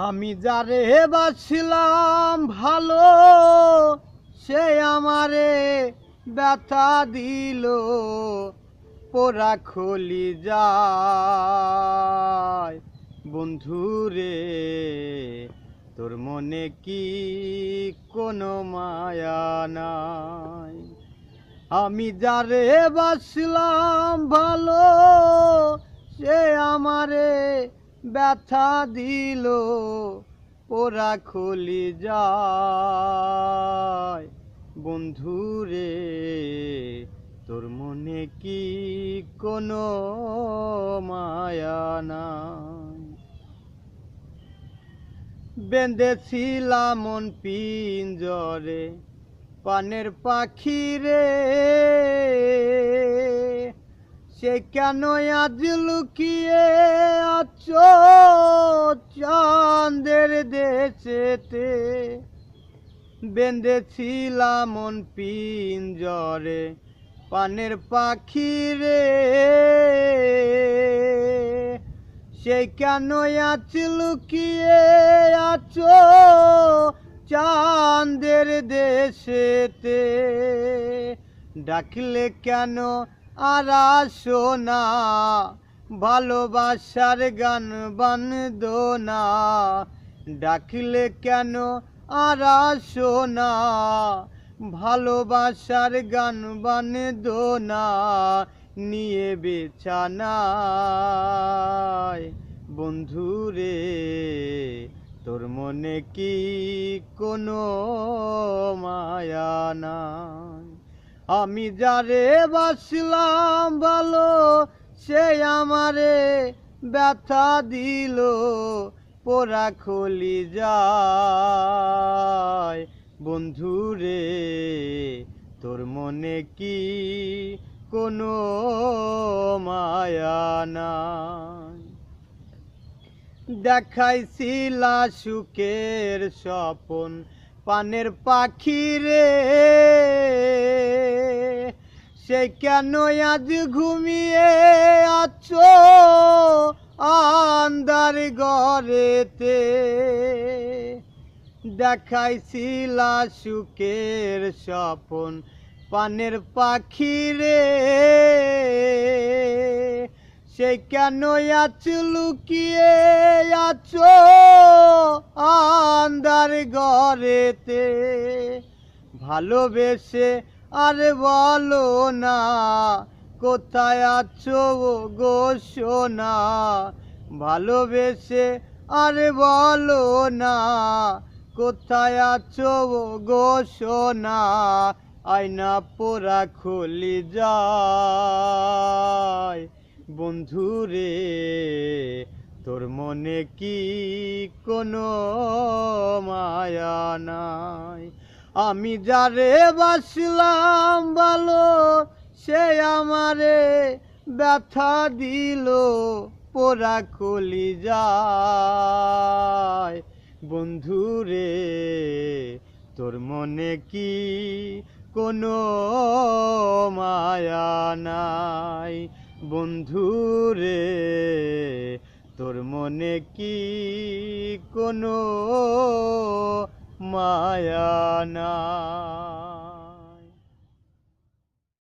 আমি যারে বাসিলাম ভালো সে আমারে ব্যথা দিল পোড়া খলি যায়। বন্ধুরে তোর মনে কি কোনো মায়া নাই? আমি যারে বাসিলাম ভালো সে আমারে ব্যথা দিল পোড়া খলি যায়। বন্ধুরে তোর মনে কি কোনো মায়া নাই? বেঁধেছিলাম মন পিঞ্জরে পানের পাখি রে, সে কেন আজ লুকিয়ে আছো চাঁদের দেশেতে? বেঁধেছিলাম মন পিঞ্জরে পানের পাখি রে, সে কেন আজ লুকিয়ে আছো চাঁদের দেশেতে? ডাকলে কেন আর আসো না, ভালোবাসার গান বান্ধো না? ডাকলে কেন আর আসো না, ভালোবাসার গান বান্ধো না? নিয়ে বিছানায় বন্ধুরে তোর মনে কি কোনো মায়া নাই? আমি যারে বাসিলাম ভালো সে আমারে ব্যথা দিল পোড়া খলি যায়। বন্ধুরে তোর মনে কি কোনো মায়া নাই? দেখাইছিলা সুখের স্বপন পানের পাখি রে, সে কেন আজ ঘুমিয়ে আছো আন্ধার ঘরেতে? দেখাইছিলা সুখের স্বপন পানের পাখি রে, সে কেন আজ লুকিয়ে আছো আন্ধার ঘরেতে? ভালোবেসে আরে বলো না কোথায় আছো গো সোনা? ভালোবেসে আরে বলো না কোথায় আছো গো সোনা? আয়না পোড়া খলি যায়। বন্ধুরে তোর মনে কি কোনো মায়া নাই? আমি যারে বাসিলাম ভালো সে আমারে ব্যথা দিল পোড়া খলি যায়। বন্ধুরে তোর মনে কি কোনো মায়া নাই? বন্ধুরে তোর মনে কি কোনো মায়া নাই?